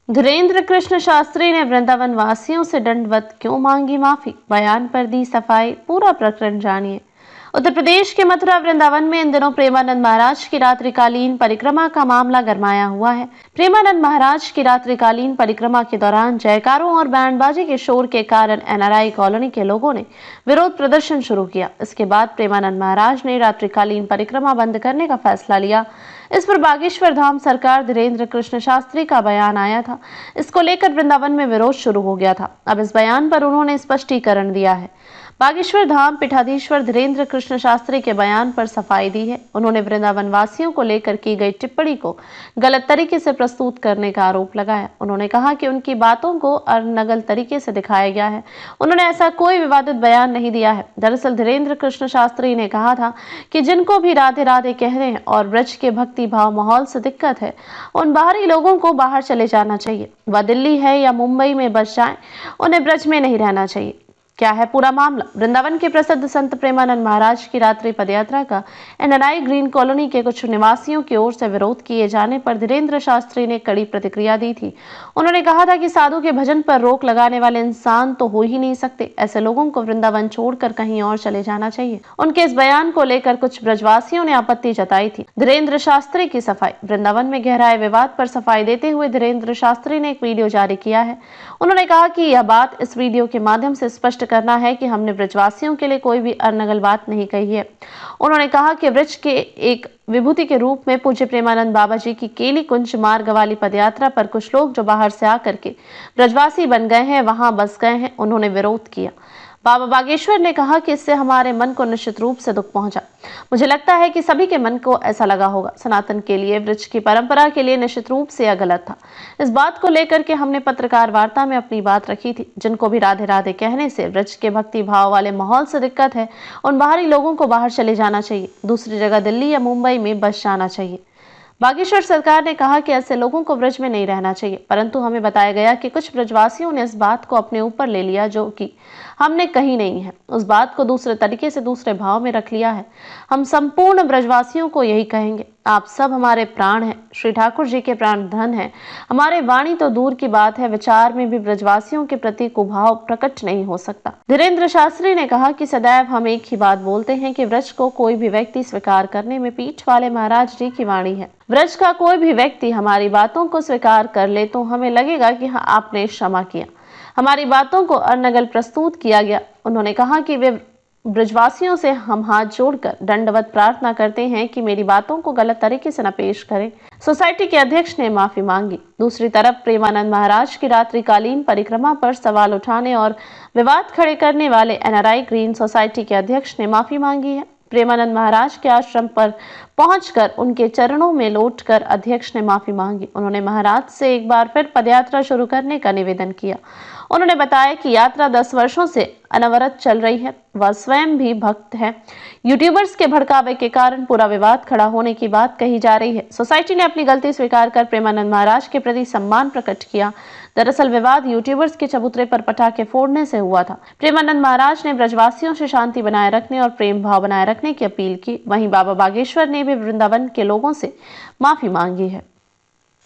धीरेन्द्र कृष्ण शास्त्री ने वृंदावन वासियों से दंडवत क्यों मांगी माफी, बयान पर दी सफाई। पूरा प्रकरण जानिए। उत्तर प्रदेश के मथुरा वृंदावन में इन दिनों प्रेमानंद महाराज की रात्रिकालीन परिक्रमा का मामला गरमाया हुआ है। प्रेमानंद महाराज की रात्रिकालीन परिक्रमा के दौरान जयकारों और बैंडबाजी के शोर के कारण एनआरआई कॉलोनी के लोगों ने विरोध प्रदर्शन शुरू किया। इसके बाद प्रेमानंद महाराज ने रात्रिकालीन परिक्रमा बंद करने का फैसला लिया। इस पर बागेश्वर धाम सरकार धीरेन्द्र कृष्ण शास्त्री का बयान आया था। इसको लेकर वृंदावन में विरोध शुरू हो गया था। अब इस बयान पर उन्होंने स्पष्टीकरण दिया है। बागेश्वर धाम पीठाधीश्वर धीरेन्द्र कृष्ण शास्त्री के बयान पर सफाई दी है। उन्होंने वृंदावन वासियों को लेकर की गई टिप्पणी को गलत तरीके से प्रस्तुत करने का आरोप लगाया। उन्होंने कहा कि उनकी बातों को अनर्गल तरीके से दिखाया गया है। उन्होंने ऐसा कोई विवादित बयान नहीं दिया है। दरअसल धीरेन्द्र कृष्ण शास्त्री ने कहा था कि जिनको भी राधे राधे कहने हैं और ब्रज के भक्ति भाव माहौल से दिक्कत है, उन बाहरी लोगों को बाहर चले जाना चाहिए। वह दिल्ली है या मुंबई में बस जाए, उन्हें ब्रज में नहीं रहना चाहिए। क्या है पूरा मामला? वृंदावन के प्रसिद्ध संत प्रेमानंद महाराज की रात्रि पदयात्रा का एनआरआई ग्रीन कॉलोनी के कुछ निवासियों की ओर से विरोध किए जाने पर धीरेन्द्र शास्त्री ने कड़ी प्रतिक्रिया दी थी। उन्होंने कहा था कि साधु के भजन पर रोक लगाने वाले इंसान तो हो ही नहीं सकते। ऐसे लोगों को वृंदावन छोड़कर कहीं और चले जाना चाहिए। उनके इस बयान को लेकर कुछ ब्रजवासियों ने आपत्ति जताई थी। धीरेन्द्र शास्त्री की सफाई। वृंदावन में गहराए विवाद पर सफाई देते हुए धीरेन्द्र शास्त्री ने एक वीडियो जारी किया है। उन्होंने कहा कि यह बात इस वीडियो के माध्यम से स्पष्ट करना है कि हमने ब्रजवासियों के लिए कोई भी अनर्गल बात नहीं कही है। उन्होंने कहा कि ब्रज के एक विभूति के रूप में पूज्य प्रेमानंद बाबा जी की केली कुंज मार्ग वाली पदयात्रा पर कुछ लोग जो बाहर से आकर के ब्रजवासी बन गए हैं, वहां बस गए हैं, उन्होंने विरोध किया। बाबा बागेश्वर ने कहा कि इससे हमारे मन को निश्चित रूप से दुख पहुंचा। मुझे लगता है कि सभी के मन को ऐसा लगा होगा। सनातन के लिए, ब्रज की परंपरा के लिए निश्चित रूप से यह गलत था। इस बात को लेकर के हमने पत्रकार वार्ता में अपनी बात रखी थी। जिनको भी राधे राधे कहने से, ब्रज के भक्ति भाव वाले माहौल से दिक्कत है, उन बाहरी लोगों को बाहर चले जाना चाहिए। दूसरी जगह दिल्ली या मुंबई में बस जाना चाहिए। बागेश्वर सरकार ने कहा कि ऐसे लोगों को ब्रज में नहीं रहना चाहिए, परंतु हमें बताया गया कि कुछ ब्रजवासियों ने इस बात को अपने ऊपर ले लिया जो कि हमने कही नहीं है। उस बात को दूसरे तरीके से दूसरे भाव में रख लिया है। हम संपूर्ण ब्रजवासियों को यही कहेंगे, आप सब हमारे प्राण हैं, श्री ठाकुर जी के प्राण धन है। हमारे वाणी तो दूर की बात है, विचार में भी ब्रजवासियों के प्रति कुभाव प्रकट नहीं हो सकता। धीरेन्द्र शास्त्री ने कहा कि सदैव हम एक ही बात बोलते हैं कि ब्रज को कोई भी व्यक्ति स्वीकार करने में पीठ वाले महाराज जी की वाणी है। ब्रज का कोई भी व्यक्ति हमारी बातों को स्वीकार कर ले तो हमें लगेगा कि हाँ, आपने क्षमा किया, हमारी बातों को अनर्गल प्रस्तुत किया गया। उन्होंने कहा कि वे ब्रजवासियों से हम हाथ जोड़कर दंडवत प्रार्थना करते हैं कि मेरी बातों को गलत तरीके से न पेश करें। सोसाइटी के अध्यक्ष ने माफी मांगी। दूसरी तरफ प्रेमानंद महाराज की रात्रिकालीन परिक्रमा पर सवाल उठाने और विवाद खड़े करने वाले एनआरआई ग्रीन सोसाइटी के अध्यक्ष ने माफी मांगी है। प्रेमानंद महाराज के आश्रम पर पहुंचकर उनके चरणों में लौटकर अध्यक्ष ने माफी मांगी। उन्होंने महाराज से एक बार फिर पदयात्रा शुरू करने का निवेदन किया। उन्होंने बताया कि यात्रा 10 वर्षों से अनवरत चल रही है। वह स्वयं भी भक्त है। यूट्यूबर्स के भड़कावे के कारण पूरा विवाद खड़ा होने की बात कही जा रही है। सोसाइटी ने अपनी गलती स्वीकार कर प्रेमानंद महाराज के प्रति सम्मान प्रकट किया। दरअसल विवाद यूट्यूबर्स के चबूतरे पर पटाखे फोड़ने से हुआ था। प्रेमानंद महाराज ने ब्रजवासियों से शांति बनाए रखने और प्रेम भाव बनाए रखने की अपील की। वहीं बाबा बागेश्वर ने भी वृंदावन के लोगों से माफी मांगी है।